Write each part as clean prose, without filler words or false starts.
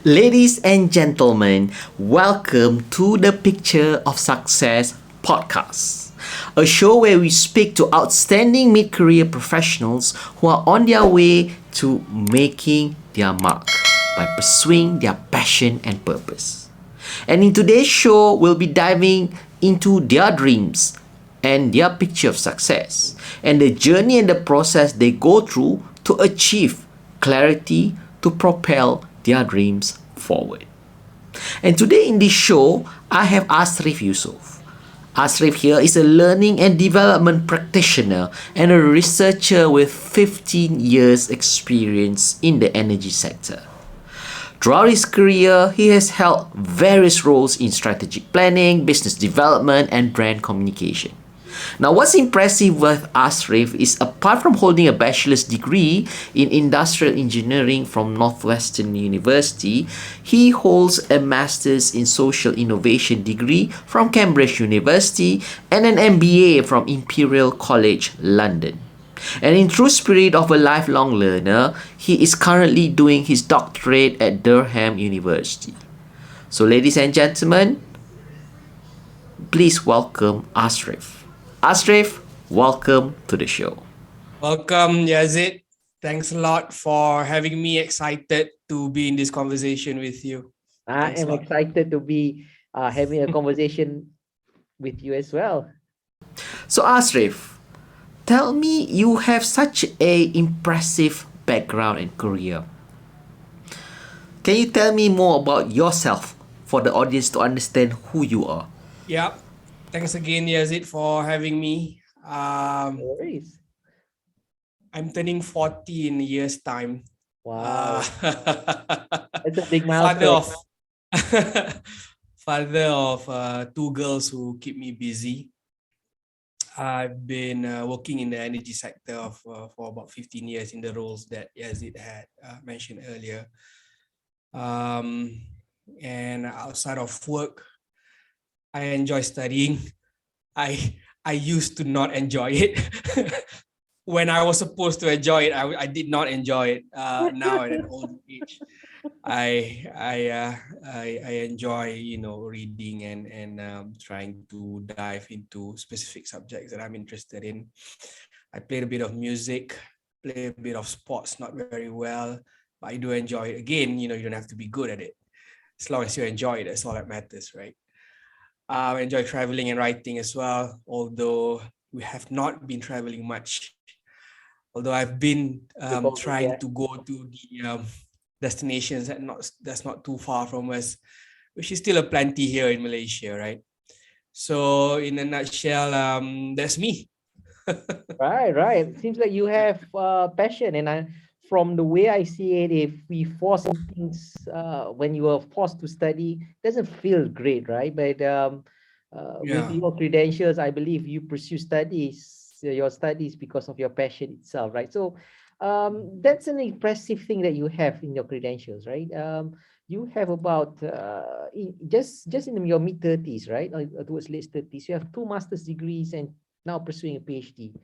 Ladies and gentlemen, welcome to the Picture of Success podcast, a show where we speak to outstanding mid career professionals who are on their way to making their mark by pursuing their passion and purpose. And in today's show, we'll be diving into their dreams and their picture of success and the journey and the process they go through to achieve clarity to propel their dreams forward. And today in this show, I have Asrif Yusof. Asrif here is a learning and development practitioner and a researcher with 15 years experience in the energy sector. Throughout his career, he has held various roles in strategic planning, business development, and brand communication. Now, what's impressive with Asrif is apart from holding a bachelor's degree in industrial engineering from Northwestern University, he holds a master's in social innovation degree from Cambridge University and an MBA from Imperial College, London. And in true spirit of a lifelong learner, he is currently doing his doctorate at Durham University. So, ladies and gentlemen, please welcome Asrif. Asrif, welcome to the show. Welcome, Yazid. Thanks a lot for having me. Excited to be in this conversation with you. I Thanks a am lot. excited to be having a conversation with you as well. So, Asrif, tell me, you have such a impressive background and career. Can you tell me more about yourself for the audience to understand who you are? Yeah. Thanks again, Yazid, for having me. No worries. I'm turning 40 in a year's time. Wow, Uh, that's a big father milestone. of father of two girls who keep me busy. I've been working in the energy sector for about 15 years in the roles that Yazid had mentioned earlier. And outside of work, I enjoy studying. I used to not enjoy it. When I was supposed to enjoy it, I did not enjoy it. Now at an old age, I enjoy reading and trying to dive into specific subjects that I'm interested in. I played a bit of music, play a bit of sports, not very well, but I do enjoy it. Again, you don't have to be good at it. As long as you enjoy it, that's all that matters, right? I enjoy traveling and writing as well, although we have not been traveling much. Although I've been trying to go to the destinations that's not too far from us, which is still a plenty here in Malaysia, right? So in a nutshell, that's me. Right. Seems like you have passion, and from the way I see it, if we force things when you are forced to study, doesn't feel great, right? But with Yeah. your credentials, I believe you pursue your studies because of your passion itself, right? So that's an impressive thing that you have in your credentials, right? You have about just in your mid-30s, right? Towards late 30s, you have two master's degrees and now pursuing a PhD.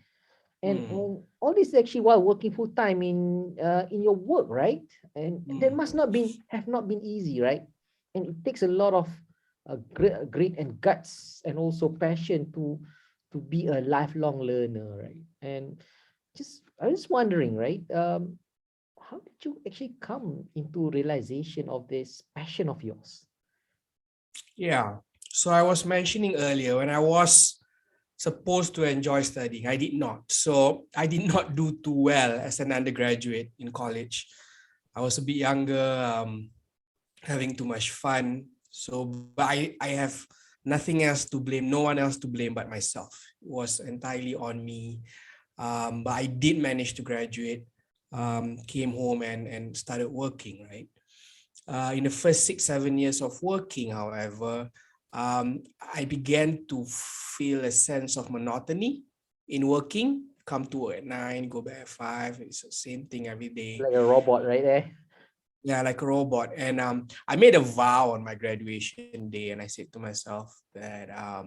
And all this actually while working full time in your work, right? And that must not have not been easy, right? And it takes a lot of grit and guts and also passion to be a lifelong learner, right? And I was wondering, right? How did you actually come into realization of this passion of yours? Yeah. So I was mentioning earlier when I was supposed to enjoy studying, I did not. So I did not do too well as an undergraduate in college. I was a bit younger, having too much fun. So, but I have nothing else to blame, no one else to blame but myself. It was entirely on me. But I did manage to graduate, came home and started working, right? In the first 6-7 years of working, however, I began to feel a sense of monotony in working. Come to work at 9, go back at 5. It's the same thing every day. Like a robot, right there. Yeah, like a robot. And I made a vow on my graduation day, and I said to myself that I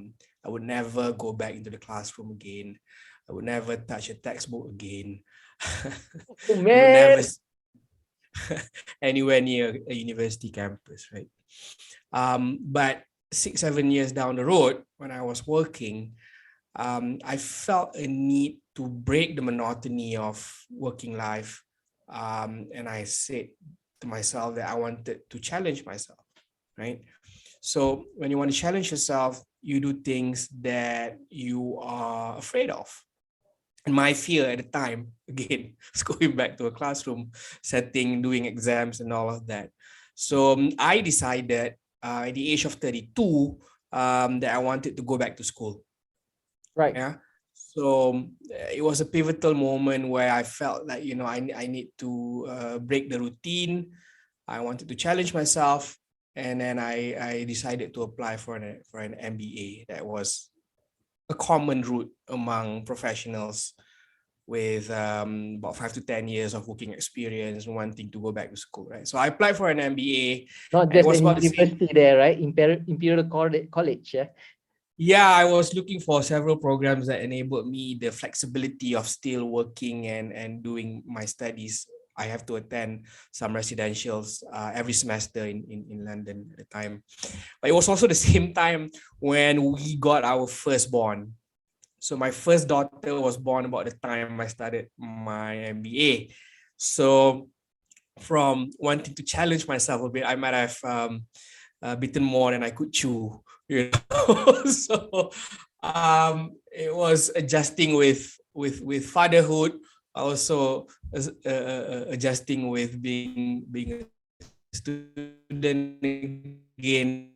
would never go back into the classroom again. I would never touch a textbook again. Oh I would never man, anywhere near a university campus, right? But 6, 7 years down the road, when I was working, I felt a need to break the monotony of working life. And I said to myself that I wanted to challenge myself, right? So when you want to challenge yourself, you do things that you are afraid of. And my fear at the time, again, is going back to a classroom setting, doing exams and all of that. So I decided at the age of 32 that I wanted to go back to school. Right. Yeah. So it was a pivotal moment where I felt like, I need to break the routine. I wanted to challenge myself. And then I decided to apply for an MBA. That was a common route among professionals with about 5 to 10 years of working experience, wanting to go back to school, right? So I applied for an MBA. Not And it just was an about the same. university there, right? Imperial College, yeah. Yeah, I was looking for several programs that enabled me the flexibility of still working and doing my studies. I have to attend some residentials every semester in London at the time. But it was also the same time when we got our firstborn. So my first daughter was born about the time I started my MBA. So from wanting to challenge myself a bit, I might have bitten more than I could chew, So it was adjusting with fatherhood, also adjusting with being a student again.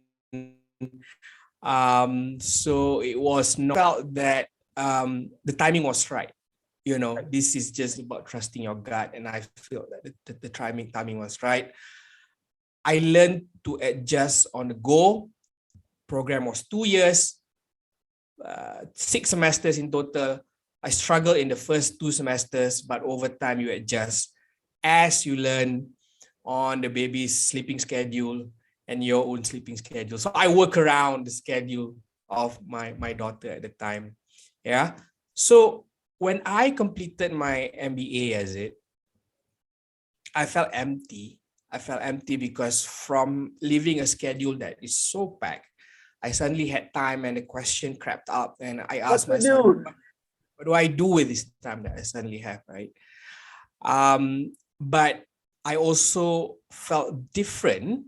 So it was not felt that the timing was right. This is just about trusting your gut, and I feel that the timing was right. I learned to adjust on the go. Program was 2 years, 6 semesters in total. I struggled in the first 2 semesters, but over time you adjust as you learn on the baby's sleeping schedule and your own sleeping schedule. So I work around the schedule of my daughter at the time. Yeah. So when I completed my MBA I felt empty. I felt empty because from living a schedule that is so packed, I suddenly had time and the question crept up and I What asked to myself, do? what do I do with this time that I suddenly have, right? But I also felt different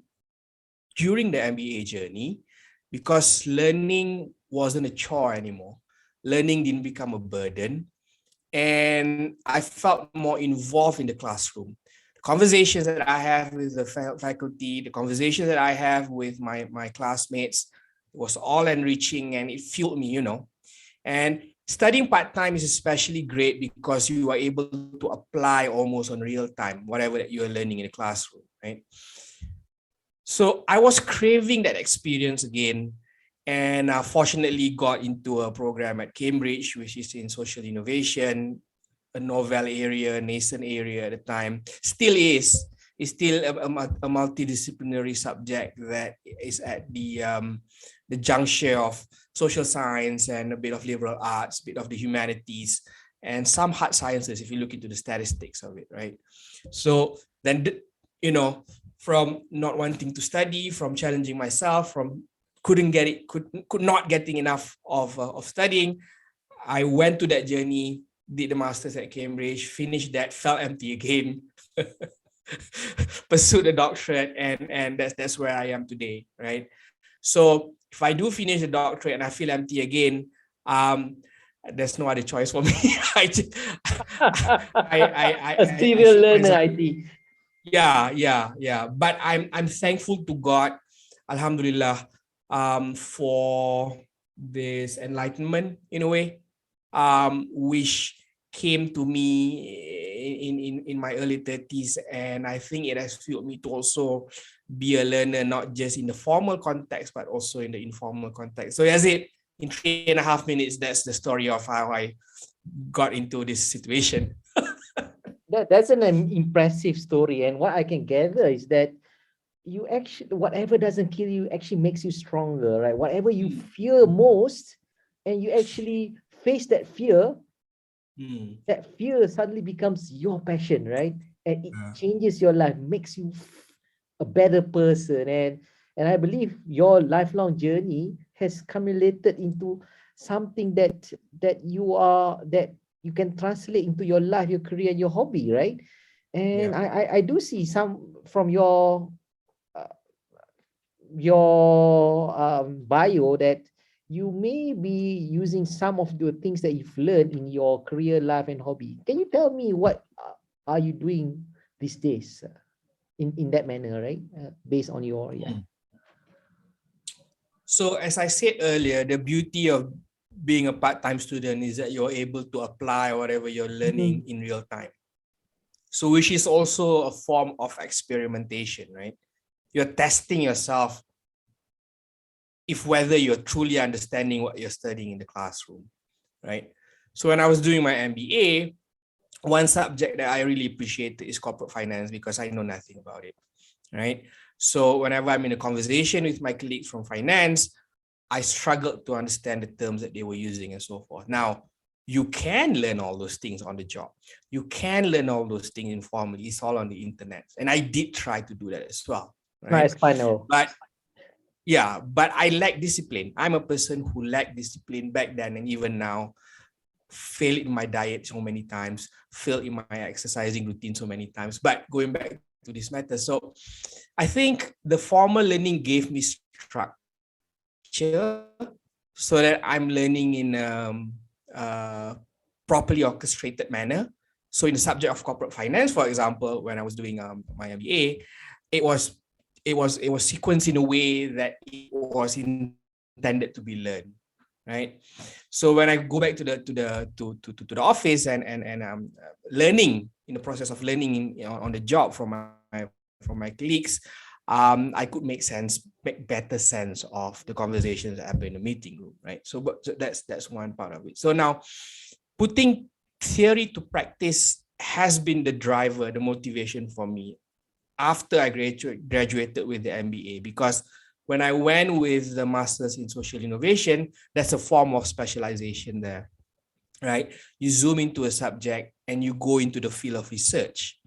during the MBA journey because learning wasn't a chore anymore. Learning didn't become a burden. And I felt more involved in the classroom. The conversations that I have with the faculty, the conversations that I have with my classmates, was all enriching and it fueled me. And studying part-time is especially great because you are able to apply almost on real time, whatever that you are learning in the classroom, right? So I was craving that experience again, and fortunately got into a program at Cambridge, which is in social innovation, a novel area, nascent area at the time. Still is. It's still a multidisciplinary subject that is at the juncture of social science and a bit of liberal arts, a bit of the humanities, and some hard sciences if you look into the statistics of it, right? So then, from not wanting to study, from challenging myself, from could not getting enough of studying, I went to that journey, did the masters at Cambridge, finished that, felt empty again, pursued the doctorate, and that's where I am today, right? So if I do finish the doctorate and I feel empty again, there's no other choice for me. A I serial shoot learner, myself. I think. Yeah. But I'm thankful to God, Alhamdulillah, for this enlightenment in a way, which came to me in my early 30s, and I think it has fueled me to also be a learner, not just in the formal context, but also in the informal context. So as it in 3.5 minutes, that's the story of how I got into this situation. That's an impressive story. And what I can gather is that you actually, whatever doesn't kill you actually makes you stronger, right? Whatever you fear most, and you actually face that fear suddenly becomes your passion, right? and it changes your life, makes you a better person. And I believe your lifelong journey has accumulated into something that you can translate into your life, your career, and your hobby, right? And I do see some from uh, your bio that you may be using some of the things that you've learned in your career, life, and hobby. Can you tell me what are you doing these days in that manner, right? Based on your So as I said earlier, the beauty of being a part-time student is that you're able to apply whatever you're learning in real time. So which is also a form of experimentation, right? You're testing yourself if whether you're truly understanding what you're studying in the classroom, right? So when I was doing my MBA, one subject that I really appreciate is corporate finance because I know nothing about it, right? So whenever I'm in a conversation with my colleagues from finance, I struggled to understand the terms that they were using and so forth. Now, you can learn all those things on the job. You can learn all those things informally. It's all on the internet. And I did try to do that as well, right? Nice, final. But yeah, but I lack discipline. I'm a person who lacked discipline back then and even now. Failed in my diet so many times, failed in my exercising routine so many times. But going back to this matter, so I think the formal learning gave me structure so that I'm learning in a properly orchestrated manner. So in the subject of corporate finance, for example, when I was doing my MBA, it was sequenced in a way that it was intended to be learned, right? So when I go back to the office and learning in the process of learning on the job from my colleagues, I could make better sense of the conversations that happen in the meeting room, right? So that's one part of it. So now, putting theory to practice has been the driver, the motivation for me after I graduated with the MBA, because when I went with the Masters in Social Innovation, that's a form of specialization there, right? You zoom into a subject and you go into the field of research.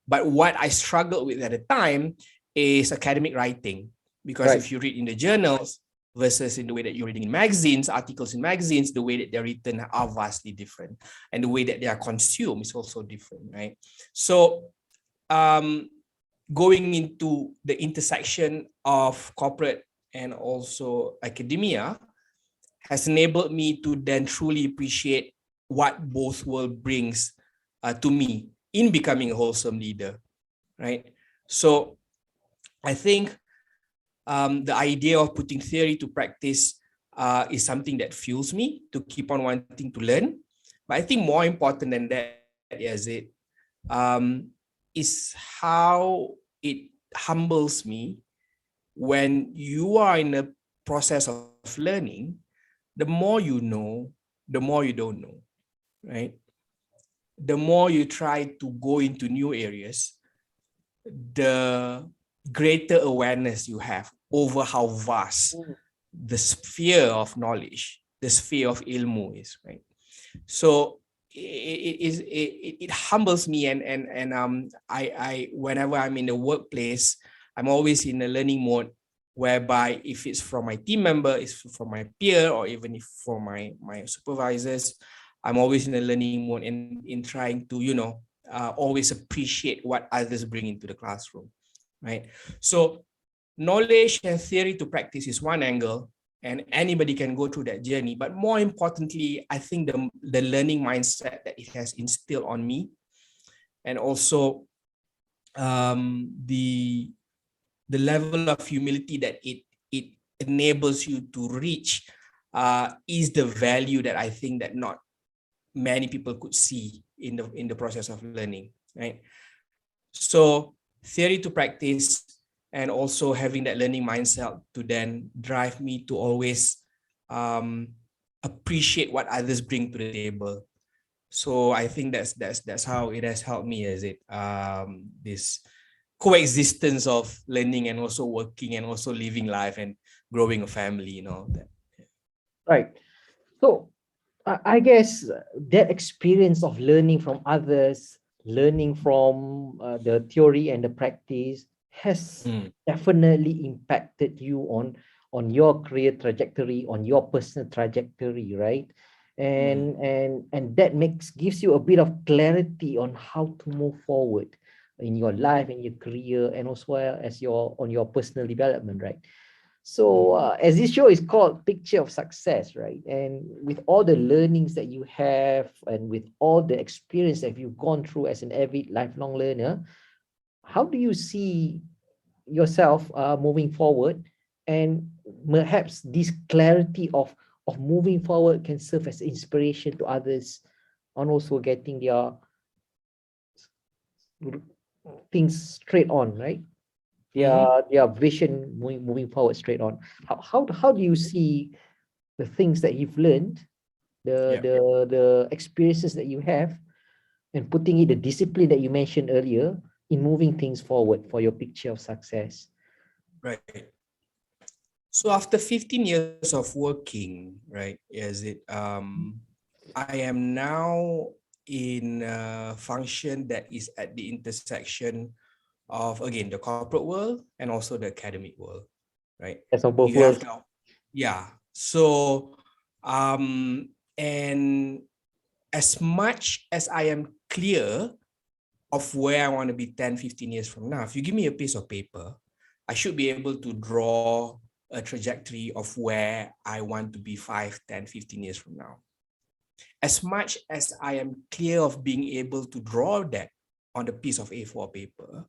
But what I struggled with at the time is academic writing, because if you read in the journals versus in the way that you're reading in magazines, articles in magazines, the way that they're written are vastly different. And the way that they are consumed is also different, right? So, going into the intersection of corporate and also academia has enabled me to then truly appreciate what both world brings to me in becoming a wholesome leader, right? So I think the idea of putting theory to practice is something that fuels me to keep on wanting to learn. But I think more important than that is how it humbles me when you are in a process of learning. The more you know, the more you don't know, right? The more you try to go into new areas, the greater awareness you have over how vast the sphere of knowledge, the sphere of ilmu is, right? So it humbles me, and I whenever I'm in the workplace, I'm always in a learning mode, whereby if it's from my team member, it's from my peer, or even if from my supervisors, I'm always in a learning mode and in trying to always appreciate what others bring into the classroom, right? So knowledge and theory to practice is one angle, and anybody can go through that journey. But more importantly, I think the learning mindset that it has instilled on me, and also the level of humility that it enables you to reach is the value that I think that not many people could see in the process of learning, right? So theory to practice, and also having that learning mindset to then drive me to always appreciate what others bring to the table. So I think that's how it has helped me, as this coexistence of learning and also working and also living life and growing a family, that. Right. So I guess that experience of learning from others learning from the theory and the practice has definitely impacted you on your career trajectory, on your personal trajectory, right? And that gives you a bit of clarity on how to move forward in your life, in your career, and also as your personal development, right? So as this show is called Picture of Success, right? And with all the learnings that you have and with all the experience that you've gone through as an avid lifelong learner, how do you see yourself moving forward? And perhaps this clarity of moving forward can serve as inspiration to others on also getting their things straight on, right? Their vision moving forward straight on. How do you see the things that you've learned, the experiences that you have, and putting it the discipline that you mentioned earlier in moving things forward for your picture of success? Right. So after 15 years of working, right, I am now in a function that is at the intersection of, again, the corporate world and also the academic world, right? That's on both You have worlds. now, yeah. So, and as much as I am clear of where I want to be 10, 15 years from now, if you give me a piece of paper, I should be able to draw a trajectory of where I want to be 5, 10, 15 years from now. As much as I am clear of being able to draw that on a piece of A4 paper,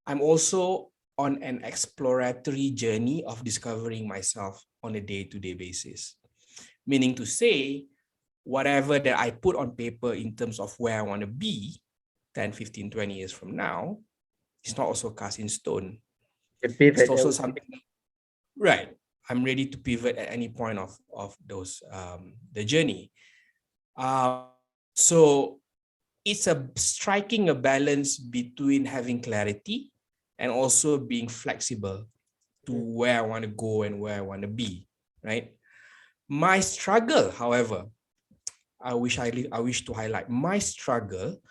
I'm also on an exploratory journey of discovering myself on a day-to-day basis. Meaning to say, whatever that I put on paper in terms of where I want to be 10, 15, 20 years from now, it's not also cast in stone. It's also something, right? I'm ready to pivot at any point of those the journey. So it's striking a balance between having clarity and also being flexible to where I want to go and where I want to be, right? My struggle, however, I wish to highlight my struggle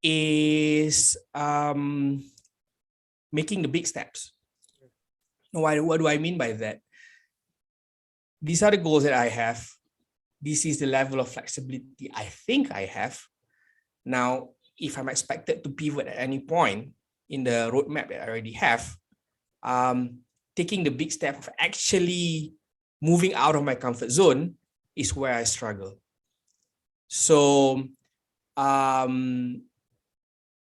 is making the big steps. What do I mean by that? These are the goals that I have. This is the level of flexibility I think I have. Now, if I'm expected to pivot at any point in the roadmap that I already have, taking the big step of actually moving out of my comfort zone is where I struggle. So,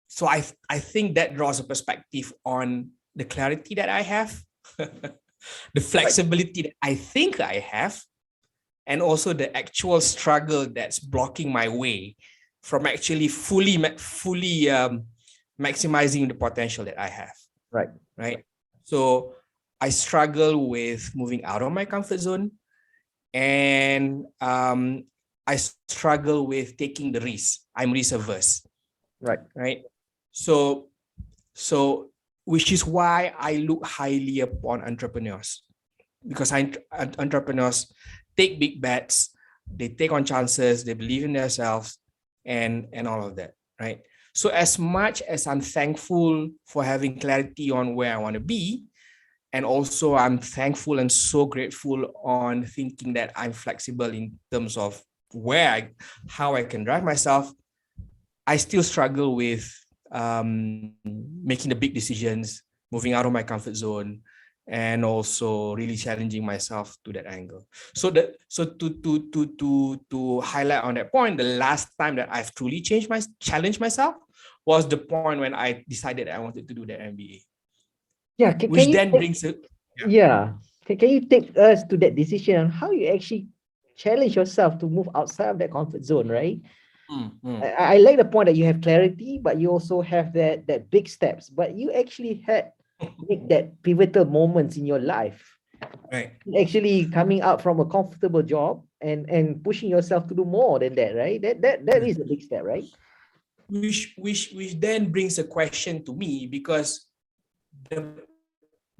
so I think that draws a perspective on the clarity that I have, the flexibility that I think I have, and also the actual struggle that's blocking my way from actually fully maximizing the potential that I have. Right. So I struggle with moving out of my comfort zone, and I struggle with taking the risk. I'm risk averse. Right. So which is why I look highly upon entrepreneurs, because entrepreneurs take big bets, they take on chances, they believe in themselves, and all of that, right? So as much as I'm thankful for having clarity on where I want to be, and also I'm thankful and so grateful on thinking that I'm flexible in terms of how I can drive myself, I still struggle with making the big decisions, moving out of my comfort zone, and also really challenging myself to that angle. So to highlight on that point, the last time that I've truly challenged myself was the point when I decided I wanted to do the MBA. Yeah, Can you take us to that decision on how you actually challenge yourself to move outside of that comfort zone, right? I like the point that you have clarity, but you also have that big steps, but you actually had make that pivotal moments in your life, right? Actually coming out from a comfortable job and pushing yourself to do more than that, right? That is a big step, right? Which then brings a question to me, because the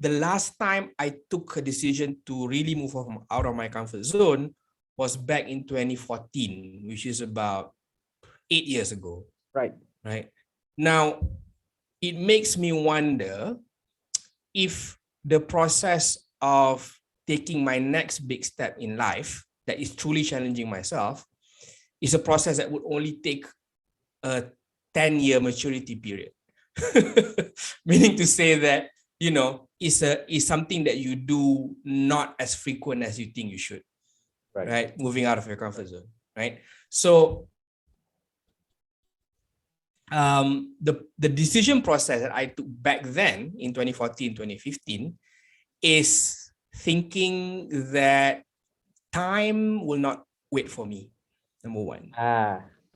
last time I took a decision to really move out of my comfort zone was back in 2014, which is about 8 years ago. Right. right? Now, it makes me wonder if the process of taking my next big step in life that is truly challenging myself is a process that would only take a 10-year maturity period. Meaning to say that, is something that you do not as frequent as you think you should, right? Moving out of your comfort zone, right? So the decision process that I took back then in 2014, 2015 is thinking that time will not wait for me, number one.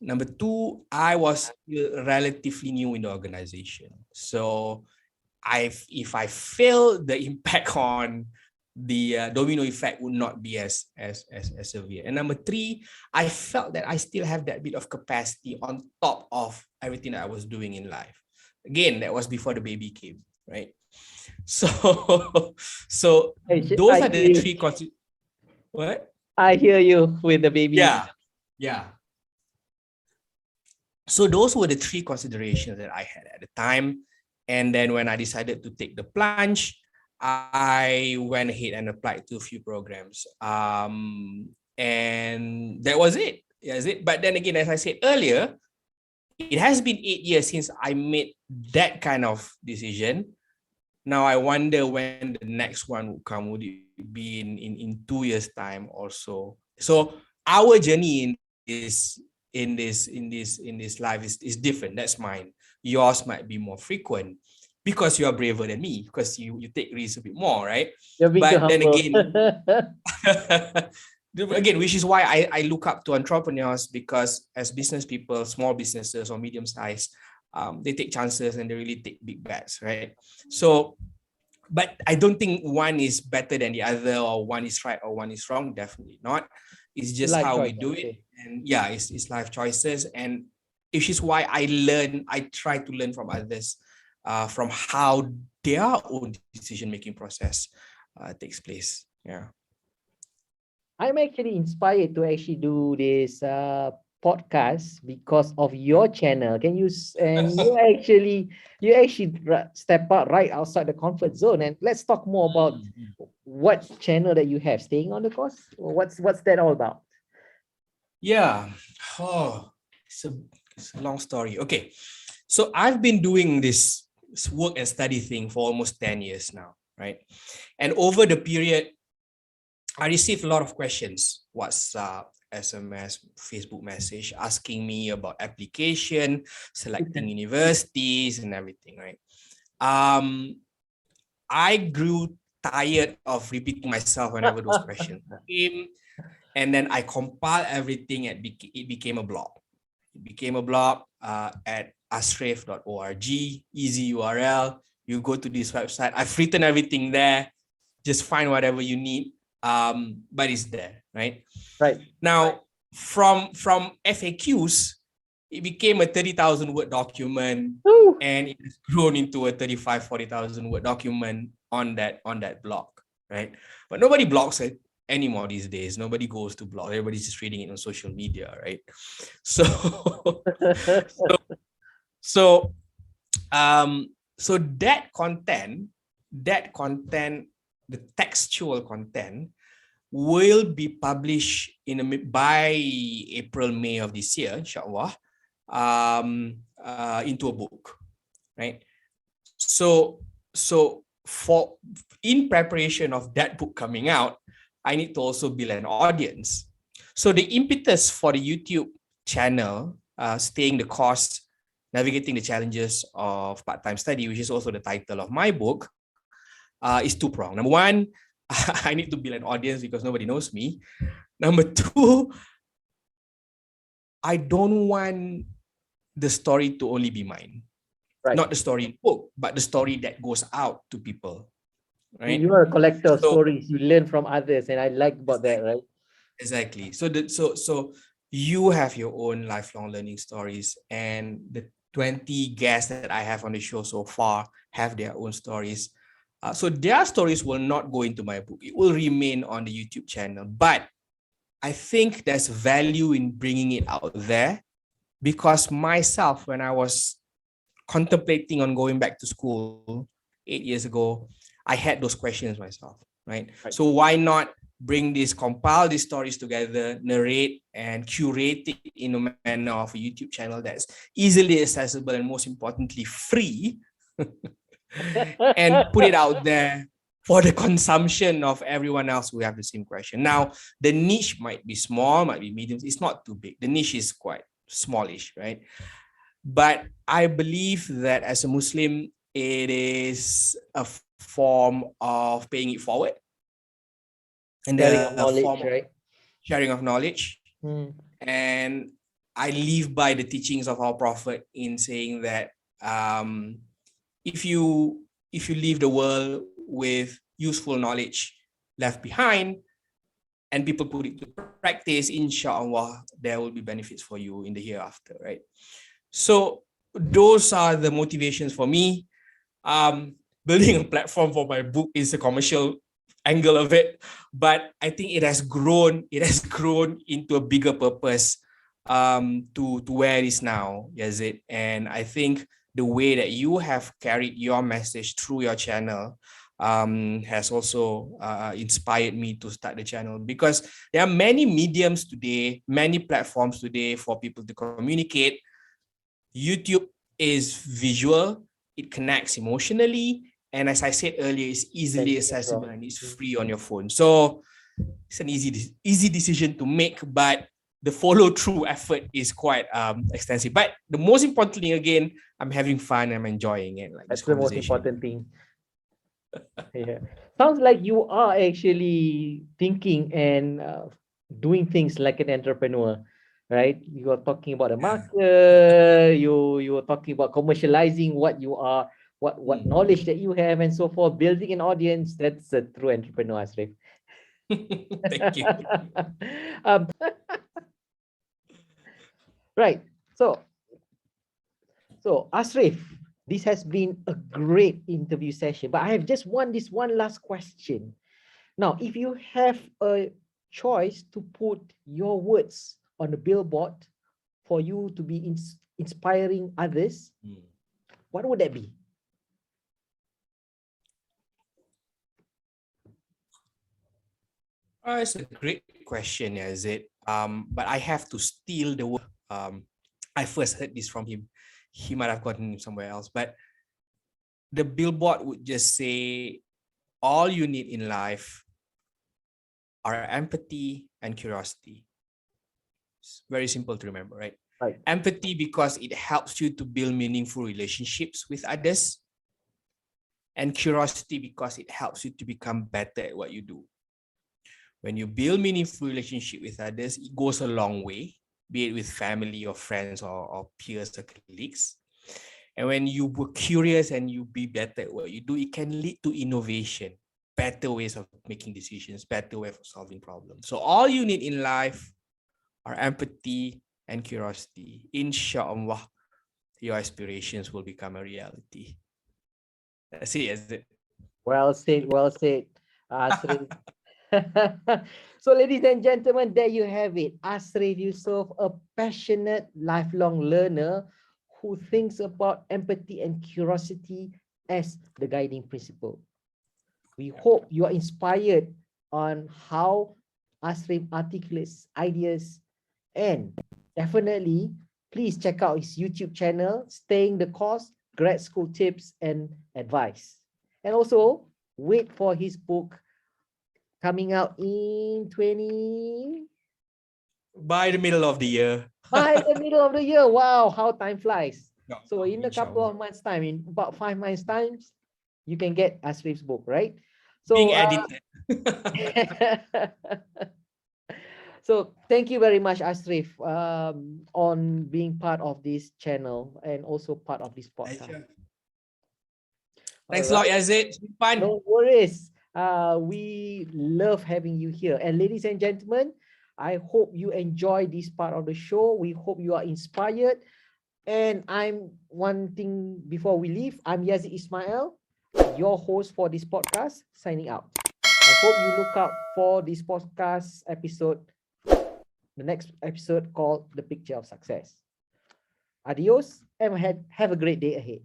Number two, I was relatively new in the organization. So if I fail, the impact on the domino effect would not be as severe. And number three, I felt that I still have that bit of capacity on top of everything that I was doing in life. Again, that was before the baby came, right? So those are the three what? I hear you with the baby. Yeah. So those were the three considerations that I had at the time. And then when I decided to take the plunge, I went ahead and applied to a few programs. And that was it. That's it. But then again, as I said earlier, it has been 8 years since I made that kind of decision. Now I wonder when the next one would come. Would it be in 2 years' time or so? So our journey in this life is different. That's mine. Yours might be more frequent because you are braver than me, because you take risks a bit more, right? But then again, which is why I look up to entrepreneurs, because as business people, small businesses or medium size, they take chances and they really take big bets, right? So, but I don't think one is better than the other, or one is right or one is wrong. Definitely not. It's just life how we do it. And yeah, it's life choices. And which is why I try to learn from others, from how their own decision-making process takes place. Yeah. I'm actually inspired to actually do this podcast because of your channel. Can you you actually step out right outside the comfort zone, and let's talk more about what channel that you have, Staying on the Course. What's that all about? Yeah. It's a long story. Okay. So I've been doing this work and study thing for almost 10 years now, right? And over the period, I received a lot of questions, WhatsApp, SMS, Facebook message, asking me about application, selecting universities and everything, right? I grew tired of repeating myself whenever those questions came. And then I compiled everything and it became a blog. It became a blog at asrif.org, easy URL. You go to this website. I've written everything there. Just find whatever you need. But it's there, right? Right. Now, from FAQs, it became a 30,000 word document. Ooh. And it has grown into a 40,000 word document on that blog, right? But nobody blogs it anymore these days. Nobody goes to blog. Everybody's just reading it on social media, right? So that content, the textual content, will be published by April, May of this year, inshallah, into a book, right? So in preparation of that book coming out, I need to also build an audience. So the impetus for the YouTube channel, Staying the Course, Navigating the Challenges of Part-Time Study, which is also the title of my book, is two-pronged. Number one, I need to build an audience because nobody knows me. Number two, I don't want the story to only be mine. Right. Not the story in the book, but the story that goes out to people. Right? You are a collector of stories. You learn from others, and I like about that, right? Exactly. So you have your own lifelong learning stories, and the 20 guests that I have on the show so far have their own stories. So their stories will not go into my book. It will remain on the YouTube channel. But I think there's value in bringing it out there because myself, when I was contemplating on going back to school 8 years ago, I had those questions myself, right? So why not compile these stories together, narrate and curate it in a manner of a YouTube channel that's easily accessible and most importantly free, and put it out there for the consumption of everyone else who have the same question. Now, the niche might be small, might be medium. It's not too big. The niche is quite smallish, right? But I believe that as a Muslim, it is a form of paying it forward and Sharing of a knowledge, form of right? sharing of knowledge. Mm. And I live by the teachings of our Prophet in saying that if you leave the world with useful knowledge left behind and people put it to practice, inshallah, there will be benefits for you in the hereafter, right? So those are the motivations for me. Building a platform for my book is a commercial angle of it, but I think it has grown into a bigger purpose to where it is now, Yazid. And I think the way that you have carried your message through your channel has also inspired me to start the channel, because there are many mediums today, many platforms today for people to communicate. YouTube is visual, it connects emotionally, and as I said earlier, it's easily accessible and it's free on your phone. So it's an easy decision to make, but the follow-through effort is quite extensive. But the most important thing, again, I'm having fun, I'm enjoying it. Like, That's the most conversation. important thing. Yeah. Sounds like you are actually thinking and doing things like an entrepreneur, right? You are talking about a market, you are talking about commercializing what you are, what knowledge that you have and so forth, building an audience. That's a true entrepreneur, Asrif. Thank you. um, right. So Asrif, this has been a great interview session, but I have just this one last question. Now, if you have a choice to put your words on the billboard for you to be inspiring others, what would that be? It's a great question, is it? But I have to steal the word. I first heard this from him. He might have gotten it somewhere else, but the billboard would just say, all you need in life are empathy and curiosity. It's very simple to remember, right? Right. Empathy, because it helps you to build meaningful relationships with others. And curiosity, because it helps you to become better at what you do. When you build meaningful relationship with others, it goes a long way, be it with family or friends or peers or colleagues. And when you were curious and you be better at what you do, it can lead to innovation, better ways of making decisions, better way of solving problems. So all you need in life are empathy and curiosity. Inshallah, your aspirations will become a reality. That's it, is it? Well said, Asrif. So, ladies and gentlemen, there you have it. Asrif Yusof, a passionate lifelong learner who thinks about empathy and curiosity as the guiding principle. We hope you are inspired on how Asrif articulates ideas, and definitely please check out his YouTube channel, Staying the Course, Grad School Tips and Advice. And also wait for his book coming out in by the middle of the year. By the middle of the year. Wow, how time flies. Yeah, So in a couple of months' time, in about 5 months' time, you can get Asrif's book, right? So being edited. So thank you very much, Asrif, on being part of this channel and also part of this podcast. Thanks a lot, Yazid. It's been fun. No worries. We love having you here. And ladies and gentlemen, I hope you enjoy this part of the show. We hope you are inspired. And I'm one thing before we leave, I'm Yazid Ismail, your host for this podcast, signing out. I hope you look out for this podcast episode, the next episode called The Picture of Success. Adios and have a great day ahead.